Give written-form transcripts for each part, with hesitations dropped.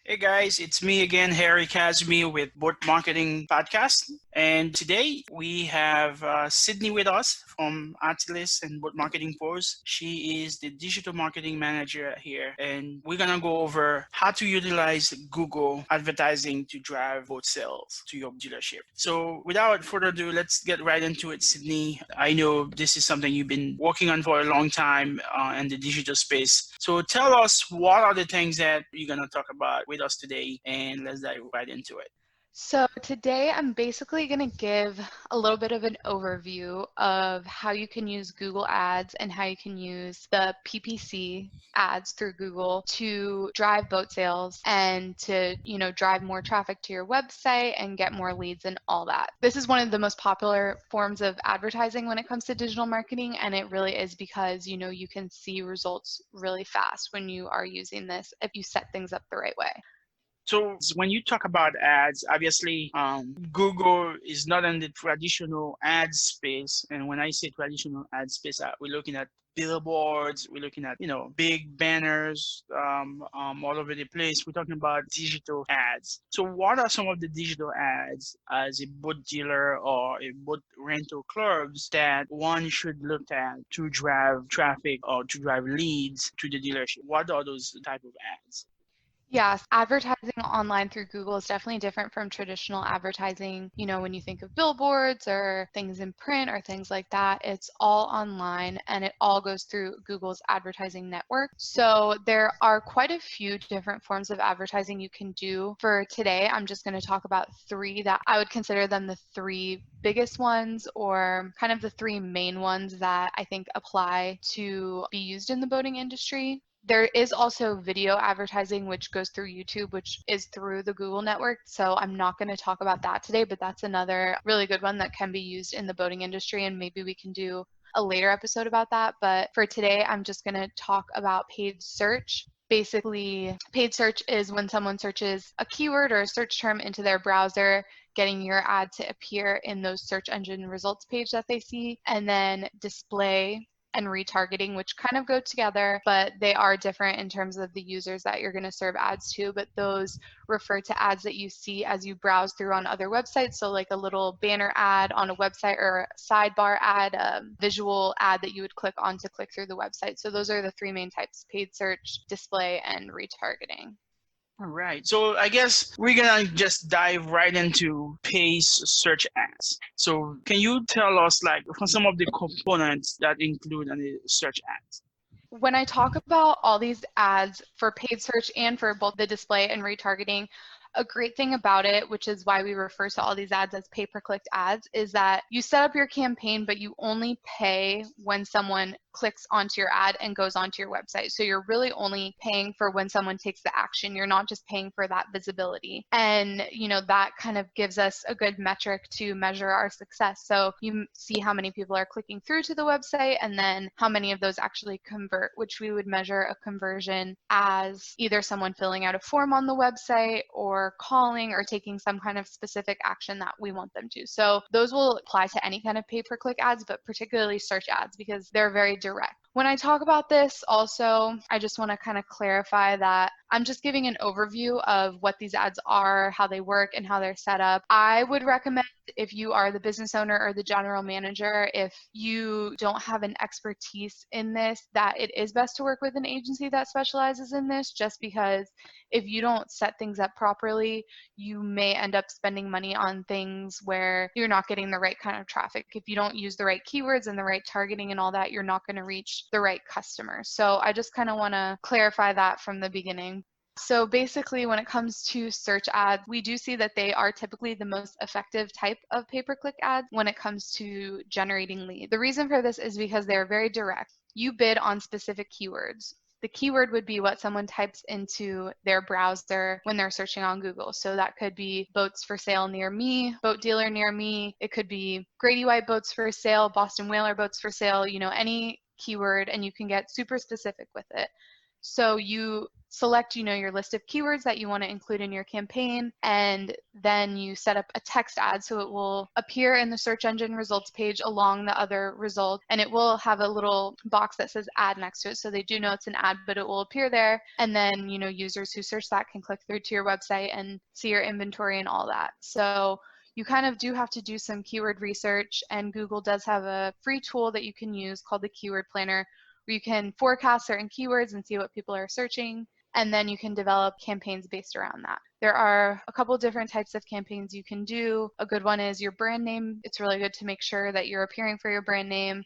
Hey guys, it's me again, Harry Kazmi with Boat Marketing Podcast. And today we have Sydney with us from Artilis and Boat Marketing Pros. She is the digital marketing manager here. And we're going to go over how to utilize Google advertising to drive boat sales to your dealership. So without further ado, let's get right into it, Sydney. I know this is something you've been working on for a long time in the digital space. So tell us, what are the things that you're going to talk about with us today, and let's dive right into it. So today I'm basically going to give a little bit of an overview of how you can use Google Ads and how you can use the PPC ads through Google to drive boat sales and to, drive more traffic to your website and get more leads and all that. This is one of the most popular forms of advertising when it comes to digital marketing, and it really is because, you can see results really fast when you are using this if you set things up the right way. So when you talk about ads, obviously Google is not in the traditional ad space. And when I say traditional ad space, we're looking at billboards, we're looking at, big banners all over the place. We're talking about digital ads. So what are some of the digital ads as a boat dealer or a boat rental clubs that one should look at to drive traffic or to drive leads to the dealership? What are those type of ads? Yes, advertising online through Google is definitely different from traditional advertising. When you think of billboards or things in print or things like that, it's all online and it all goes through Google's advertising network. So there are quite a few different forms of advertising you can do. For today, I'm just going to talk about three that I would consider them the three biggest ones, or kind of the three main ones that I think apply to be used in the boating industry. There is also video advertising, which goes through YouTube, which is through the Google network. So I'm not going to talk about that today, but that's another really good one that can be used in the boating industry. And maybe we can do a later episode about that. But for today, I'm just going to talk about paid search. Basically, paid search is when someone searches a keyword or a search term into their browser, getting your ad to appear in those search engine results page that they see, and then display and retargeting, which kind of go together, but they are different in terms of the users that you're going to serve ads to. But those refer to ads that you see as you browse through on other websites. So like a little banner ad on a website or a sidebar ad, a visual ad that you would click on to click through the website. So those are the three main types: paid search, display, and retargeting. All right. So I guess we're gonna just dive right into paid search ads. So can you tell us like some of the components that include in the search ads? When I talk about all these ads for paid search and for both the display and retargeting, a great thing about it, which is why we refer to all these ads as pay-per-click ads, is that you set up your campaign, but you only pay when someone clicks onto your ad and goes onto your website. So you're really only paying for when someone takes the action. You're not just paying for that visibility. And, that kind of gives us a good metric to measure our success. So you see how many people are clicking through to the website and then how many of those actually convert, which we would measure a conversion as either someone filling out a form on the website or calling or taking some kind of specific action that we want them to. So those will apply to any kind of pay-per-click ads, but particularly search ads because they're very direct. When I talk about this also, I just want to kind of clarify that I'm just giving an overview of what these ads are, how they work, and how they're set up. I would recommend, if you are the business owner or the general manager, if you don't have an expertise in this, that it is best to work with an agency that specializes in this, just because if you don't set things up properly, you may end up spending money on things where you're not getting the right kind of traffic. If you don't use the right keywords and the right targeting and all that, you're not going to reach the right customers. So I just kind of want to clarify that from the beginning. So basically, when it comes to search ads, we do see that they are typically the most effective type of pay-per-click ads when it comes to generating leads. The reason for this is because they're very direct. You bid on specific keywords. The keyword would be what someone types into their browser when they're searching on Google. So that could be boats for sale near me, boat dealer near me. It could be Grady White boats for sale, Boston Whaler boats for sale, any keyword, and you can get super specific with it. So you select, your list of keywords that you want to include in your campaign, and then you set up a text ad so it will appear in the search engine results page along the other results, and it will have a little box that says ad next to it, so they do know it's an ad, but it will appear there, and then users who search that can click through to your website and see your inventory and all that. So you kind of do have to do some keyword research, and Google does have a free tool that you can use called the Keyword Planner, where you can forecast certain keywords and see what people are searching, and then you can develop campaigns based around that. There are a couple different types of campaigns you can do. A good one is your brand name. It's really good to make sure that you're appearing for your brand name.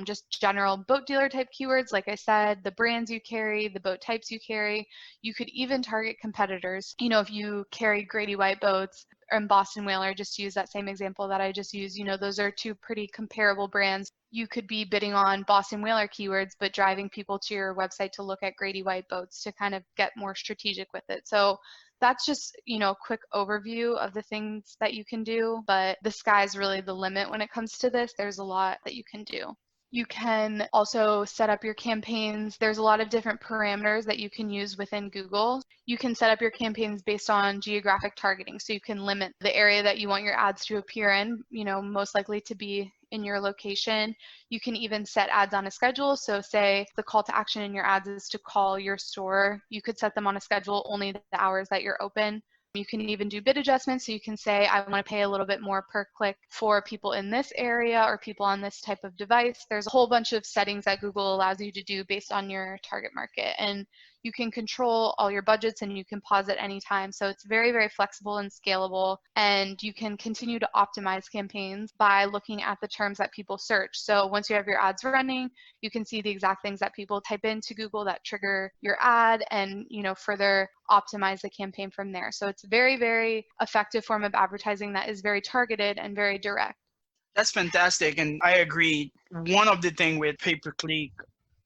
Just general boat dealer type keywords, like I said, the brands you carry, the boat types you carry. You could even target competitors. If you carry Grady White boats and Boston Whaler, just to use that same example that I just used, those are two pretty comparable brands. You could be bidding on Boston Whaler keywords, but driving people to your website to look at Grady White boats to kind of get more strategic with it. So that's just, a quick overview of the things that you can do, but the sky's really the limit when it comes to this. There's a lot that you can do. You can also set up your campaigns. There's a lot of different parameters that you can use within Google. You can set up your campaigns based on geographic targeting. So you can limit the area that you want your ads to appear in, most likely to be in your location. You can even set ads on a schedule. So say the call to action in your ads is to call your store. You could set them on a schedule only the hours that you're open. You can even do bid adjustments. So you can say, I want to pay a little bit more per click for people in this area or people on this type of device. There's a whole bunch of settings that Google allows you to do based on your target market. And you can control all your budgets and you can pause at any time. So it's very, very flexible and scalable. And you can continue to optimize campaigns by looking at the terms that people search. So once you have your ads running, you can see the exact things that people type into Google that trigger your ad and, further optimize the campaign from there. So it's a very, very effective form of advertising that is very targeted and very direct. That's fantastic. And I agree. One of the things with pay-per-click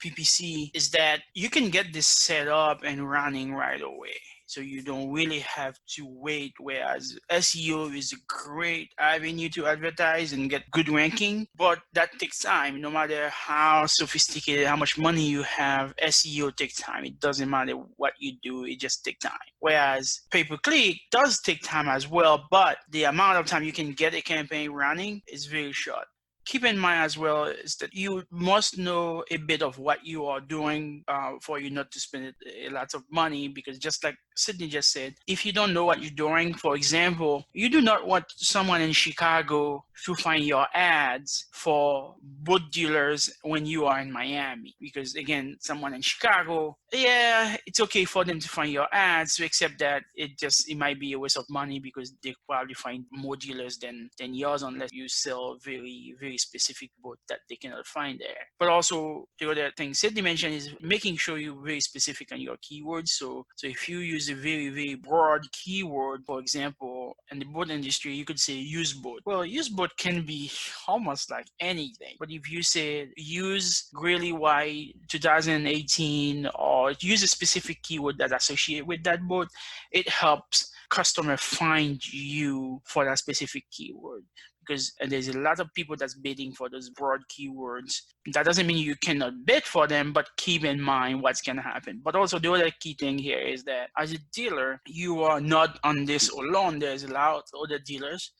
PPC is that you can get this set up and running right away. So you don't really have to wait, whereas SEO is a great avenue to advertise and get good ranking, but that takes time. No matter how sophisticated, how much money you have, SEO takes time. It doesn't matter what you do, it just takes time. Whereas pay-per-click does take time as well, but the amount of time you can get a campaign running is very short. Keep in mind as well is that you must know a bit of what you are doing for you not to spend a lot of money, because just like Sydney just said, if you don't know what you're doing, for example, you do not want someone in Chicago to find your ads for boat dealers when you are in Miami, because again, someone in Chicago, yeah, it's okay for them to find your ads, except that it might be a waste of money because they probably find more dealers than yours, unless you sell very, very specific boat that they cannot find there. But also the other thing Sydney mentioned is making sure you're very specific on your keywords. So if you use a very, very broad keyword, for example, in the boat industry, you could say used boat. Well, used boat can be almost like anything. But if you say use Greeley White 2018 or use a specific keyword that associate with that boat, it helps customer find you for that specific keyword, because there's a lot of people that's bidding for those broad keywords. That doesn't mean you cannot bid for them, but keep in mind what's going to happen. But also the other key thing here is that as a dealer, you are not on this alone. There's a lot of other dealers,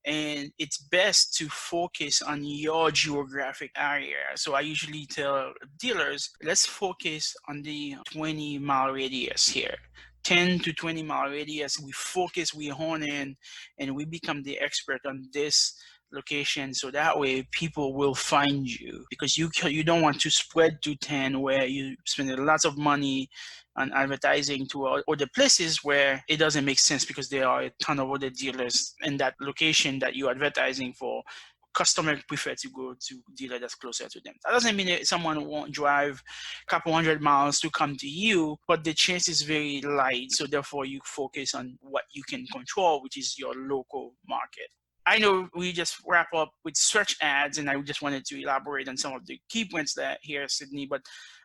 and it's best to focus on your geographic area. So I usually tell dealers, let's focus on the 20-mile radius here. 10 to 20-mile radius, we focus, we hone in, and we become the expert on this location, so that way people will find you, because you don't want to spread to 10 where you spend lots of money on advertising to other places where it doesn't make sense, because there are a ton of other dealers in that location that you're advertising for. Customer prefer to go to dealer that's closer to them. That doesn't mean that someone won't drive a couple hundred miles to come to you, but the chance is very light. So therefore you focus on what you can control, which is your local market. I know we just wrap up with search ads, and I just wanted to elaborate on some of the key points that here, Sydney, but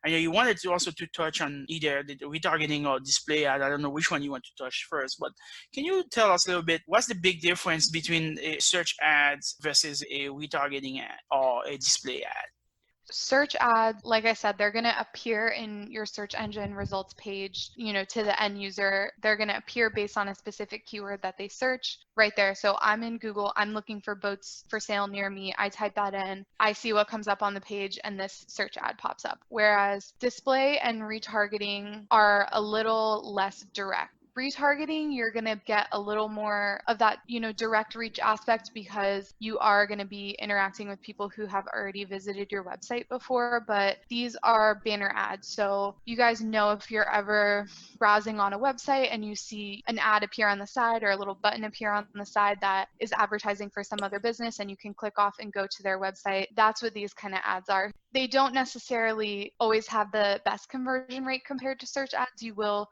I know you wanted to also to touch on either the retargeting or display ad. I don't know which one you want to touch first, but can you tell us a little bit, what's the big difference between a search ads versus a retargeting ad or a display ad? Search ads, like I said, they're going to appear in your search engine results page, to the end user. They're going to appear based on a specific keyword that they search right there. So I'm in Google, I'm looking for boats for sale near me. I type that in, I see what comes up on the page, and this search ad pops up. Whereas display and retargeting are a little less direct. Retargeting, you're going to get a little more of that, direct reach aspect, because you are going to be interacting with people who have already visited your website before. But these are banner ads. So you guys know, if you're ever browsing on a website and you see an ad appear on the side or a little button appear on the side that is advertising for some other business, and you can click off and go to their website, that's what these kind of ads are. They don't necessarily always have the best conversion rate compared to search ads. You will,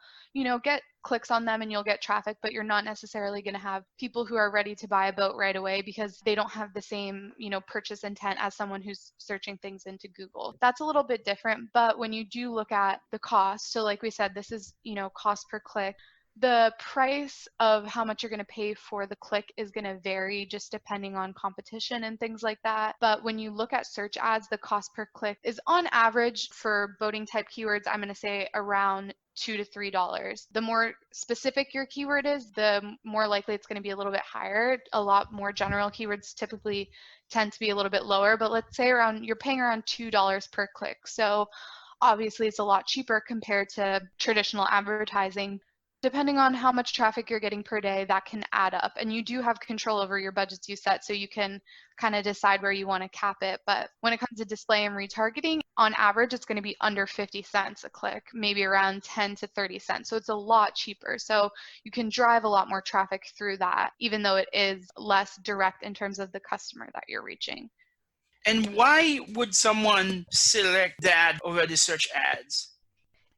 get clicks on them and you'll get traffic, but you're not necessarily going to have people who are ready to buy a boat right away, because they don't have the same, purchase intent as someone who's searching things into Google. That's a little bit different. But when you do look at the cost, so like we said, this is, cost per click. The price of how much you're going to pay for the click is going to vary just depending on competition and things like that. But when you look at search ads, the cost per click is on average for boating type keywords, I'm going to say around $2 to $3. The more specific your keyword is, the more likely it's going to be a little bit higher. A lot more general keywords typically tend to be a little bit lower, but let's say you're paying around $2 per click. So obviously it's a lot cheaper compared to traditional advertising. Depending on how much traffic you're getting per day, that can add up. And you do have control over your budgets you set, so you can kind of decide where you want to cap it. But when it comes to display and retargeting, on average, it's going to be under 50 cents a click, maybe around 10 to 30 cents. So it's a lot cheaper. So you can drive a lot more traffic through that, even though it is less direct in terms of the customer that you're reaching. And why would someone select that over the search ads?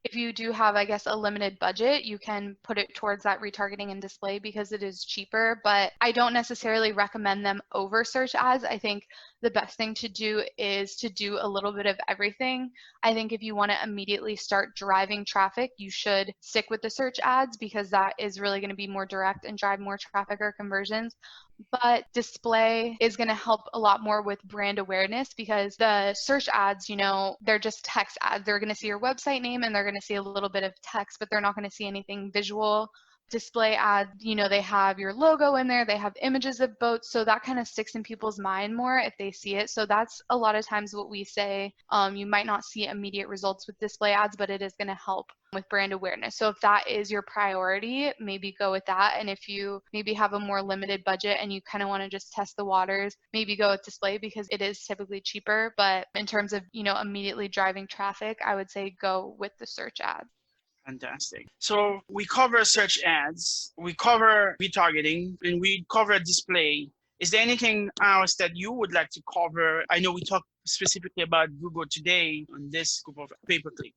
If you do have, I guess, a limited budget, you can put it towards that retargeting and display because it is cheaper, but I don't necessarily recommend them over search ads. I think the best thing to do is to do a little bit of everything. I think if you want to immediately start driving traffic, you should stick with the search ads, because that is really going to be more direct and drive more traffic or conversions. But display is going to help a lot more with brand awareness, because the search ads, they're just text ads. They're going to see your website name and they're going to see a little bit of text, but they're not going to see anything visual. Display ads, they have your logo in there, they have images of boats, so that kind of sticks in people's mind more if they see it. So that's a lot of times what we say. You might not see immediate results with display ads, but it is going to help with brand awareness. So if that is your priority, maybe go with that. And if you maybe have a more limited budget and you kind of want to just test the waters, maybe go with display because it is typically cheaper. But in terms of, immediately driving traffic, I would say go with the search ads. Fantastic. So we cover search ads, we cover retargeting, and we cover display. Is there anything else that you would like to cover? I know we talked specifically about Google today on this group of pay-per-click.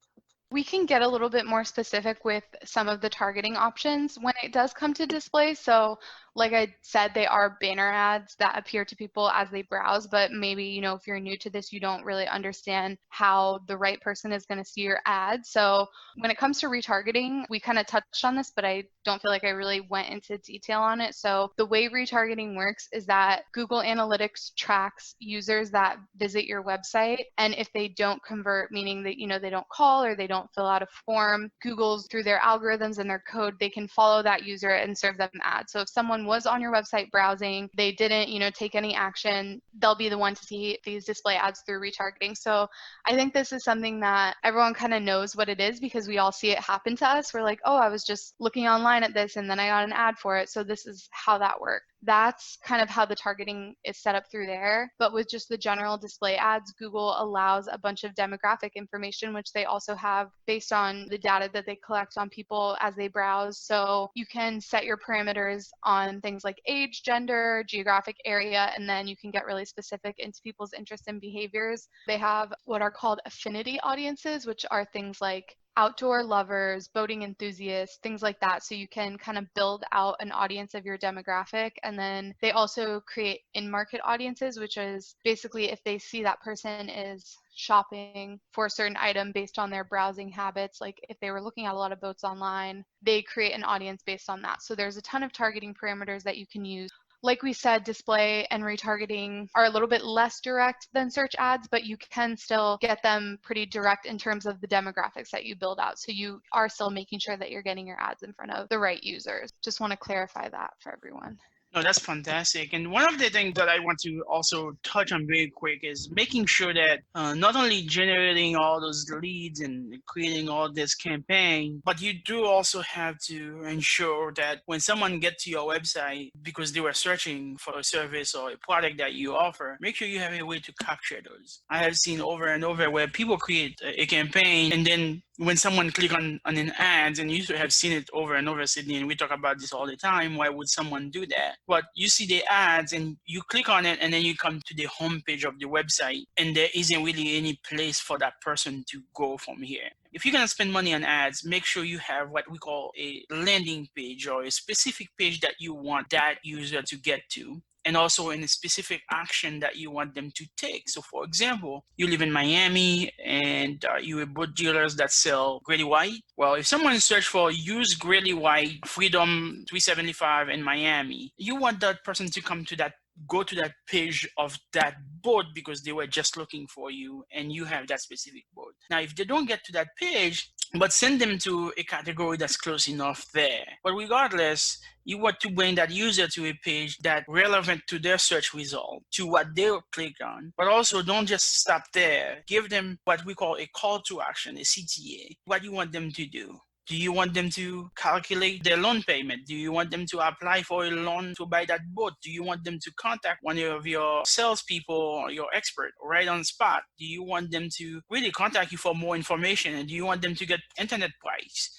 We can get a little bit more specific with some of the targeting options when it does come to display. So like I said, they are banner ads that appear to people as they browse, but maybe, if you're new to this, you don't really understand how the right person is going to see your ad. So when it comes to retargeting, we kind of touched on this, but I don't feel like I really went into detail on it. So the way retargeting works is that Google Analytics tracks users that visit your website. And if they don't convert, meaning that, they don't call or they don't fill out a form, Google's through their algorithms and their code, they can follow that user and serve them ads. So if someone was on your website browsing, they didn't, take any action, they'll be the one to see these display ads through retargeting. So I think this is something that everyone kind of knows what it is, because we all see it happen to us. We're like, oh, I was just looking online at this and then I got an ad for it. So this is how that works. That's kind of how the targeting is set up through there. But with just the general display ads, Google allows a bunch of demographic information, which they also have based on the data that they collect on people as they browse. So you can set your parameters on things like age, gender, geographic area, and then you can get really specific into people's interests and behaviors. They have what are called affinity audiences, which are things like outdoor lovers, boating enthusiasts, things like that. So you can kind of build out an audience of your demographic. And then they also create in-market audiences, which is basically if they see that person is shopping for a certain item based on their browsing habits, like if they were looking at a lot of boats online, they create an audience based on that. So there's a ton of targeting parameters that you can use. Like we said, display and retargeting are a little bit less direct than search ads, but you can still get them pretty direct in terms of the demographics that you build out. So you are still making sure that you're getting your ads in front of the right users. Just want to clarify that for everyone. No, that's fantastic. And one of the things that I want to also touch on very quick is making sure that not only generating all those leads and creating all this campaign, but you do also have to ensure that when someone gets to your website because they were searching for a service or a product that you offer, make sure you have a way to capture those. I have seen over and over where people create a campaign and then when someone click on an ad, and you have seen it over and over, Sydney, and we talk about this all the time, why would someone do that? But you see the ads and you click on it and then you come to the homepage of the website and there isn't really any place for that person to go from here. If you're going to spend money on ads, make sure you have what we call a landing page or a specific page that you want that user to get to, and also in a specific action that you want them to take. So for example, you live in Miami and you're a boat dealers that sell Grady White. Well, if someone search for use Grady White Freedom 375 in Miami, you want that person to go to that page of that boat because they were just looking for you and you have that specific boat. Now, if they don't get to that page, but send them to a category that's close enough there. But regardless, you want to bring that user to a page that's relevant to their search result, to what they clicked on. But also don't just stop there. Give them what we call a call to action, a CTA, what you want them to do. Do you want them to calculate their loan payment? Do you want them to apply for a loan to buy that boat? Do you want them to contact one of your salespeople or your expert right on spot? Do you want them to really contact you for more information? And do you want them to get internet price?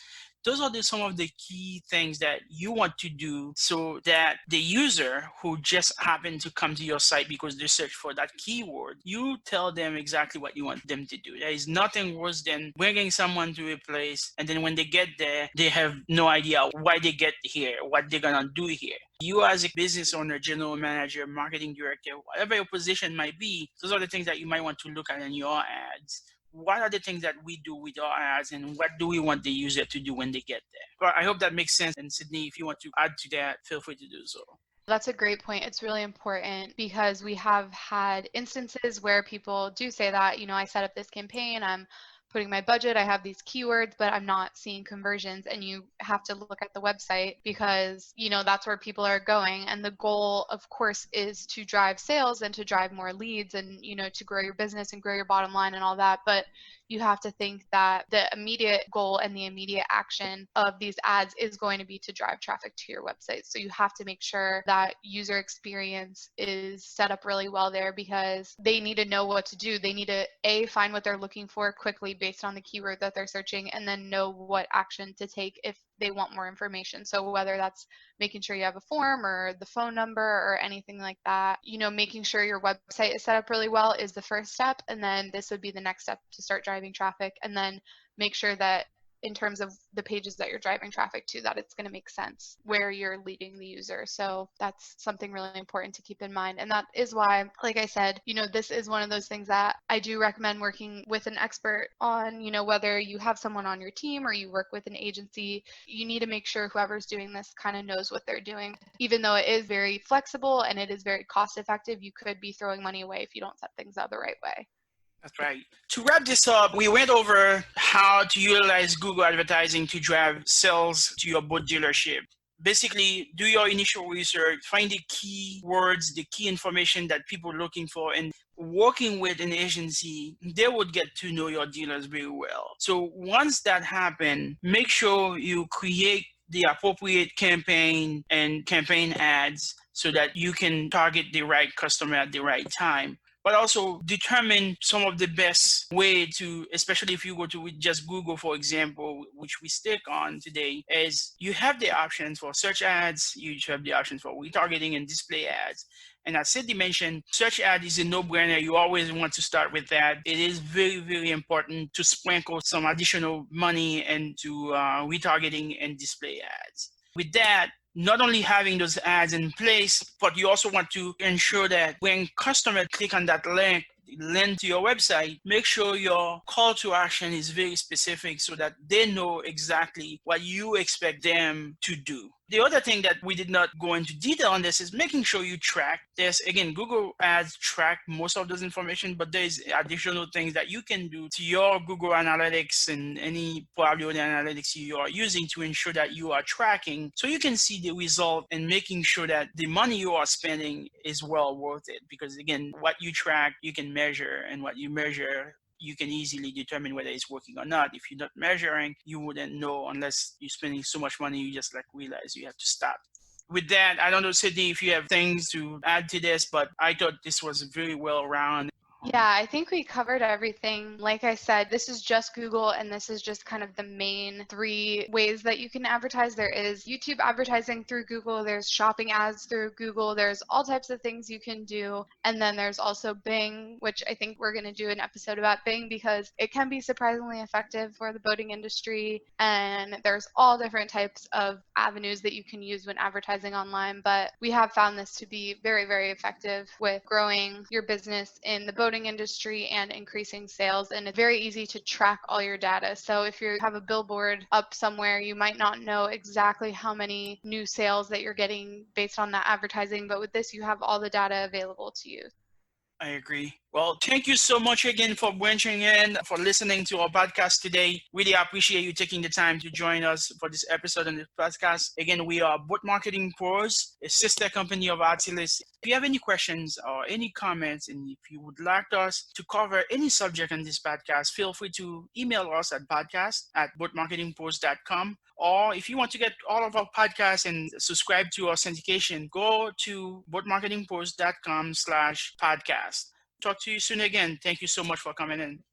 Those are some of the key things that you want to do so that the user who just happened to come to your site because they search for that keyword, you tell them exactly what you want them to do. There is nothing worse than bringing someone to a place and then when they get there, they have no idea why they get here, what they're going to do here. You as a business owner, general manager, marketing director, whatever your position might be, those are the things that you might want to look at in your ads. What are the things that we do with our ads and what do we want the user to do when they get there? Well, I hope that makes sense. And Sydney, if you want to add to that, feel free to do so. That's a great point. It's really important because we have had instances where people do say that, I set up this campaign, I'm putting my budget, I have these keywords, but I'm not seeing conversions. And you have to look at the website because, that's where people are going. And the goal, of course, is to drive sales and to drive more leads and, to grow your business and grow your bottom line and all that. But you have to think that the immediate goal and the immediate action of these ads is going to be to drive traffic to your website. So you have to make sure that user experience is set up really well there because they need to know what to do. They need to find what they're looking for quickly based on the keyword that they're searching and then know what action to take if they want more information. So whether that's making sure you have a form or the phone number or anything like that, making sure your website is set up really well is the first step. And then this would be the next step to start driving traffic, and then make sure that in terms of the pages that you're driving traffic to, that it's going to make sense where you're leading the user. So that's something really important to keep in mind. And that is why, like I said, this is one of those things that I do recommend working with an expert on, whether you have someone on your team or you work with an agency, you need to make sure whoever's doing this kind of knows what they're doing. Even though it is very flexible and it is very cost effective, you could be throwing money away if you don't set things up the right way. That's right. To wrap this up, we went over how to utilize Google advertising to drive sales to your boat dealership. Basically, do your initial research, find the key words, the key information that people are looking for, and working with an agency, they would get to know your dealers very well. So once that happens, make sure you create the appropriate campaign and campaign ads so that you can target the right customer at the right time. But also determine some of the best way to, especially if you go to just Google, for example, which we stick on today, is you have the options for search ads, you have the options for retargeting and display ads. And as Cindy mentioned, search ad is a no-brainer. You always want to start with that. It is very, very important to sprinkle some additional money into retargeting and display ads. With that, not only having those ads in place, but you also want to ensure that when customers click on that link to your website, make sure your call to action is very specific so that they know exactly what you expect them to do. The other thing that we did not go into detail on this is making sure you track this. Again, Google Ads track most of those information, but there's additional things that you can do to your Google Analytics and any probably other analytics you are using to ensure that you are tracking so you can see the result and making sure that the money you are spending is well worth it. Because again, what you track, you can measure, and what you measure, you can easily determine whether it's working or not. If you're not measuring, you wouldn't know unless you're spending so much money, you just like realize you have to stop. With that, I don't know, Sydney, if you have things to add to this, but I thought this was very well rounded. Yeah, I think we covered everything. Like I said, this is just Google, and this is just kind of the main three ways that you can advertise. There is YouTube advertising through Google, there's shopping ads through Google, there's all types of things you can do. And then there's also Bing, which I think we're going to do an episode about Bing because it can be surprisingly effective for the boating industry. And there's all different types of avenues that you can use when advertising online. But we have found this to be very, very effective with growing your business in the boating industry and increasing sales, and it's very easy to track all your data. So if you have a billboard up somewhere, you might not know exactly how many new sales that you're getting based on that advertising, but with this you have all the data available to you. I agree. Well, thank you so much again for branching in, for listening to our podcast today. Really appreciate you taking the time to join us for this episode on the podcast. Again, we are Boat Marketing Pros, a sister company of Artilis. If you have any questions or any comments, and if you would like us to cover any subject on this podcast, feel free to email us at podcast@boatmarketingpros.com. Or if you want to get all of our podcasts and subscribe to our syndication, go to boatmarketingpros.com/podcast. Talk to you soon again. Thank you so much for coming in.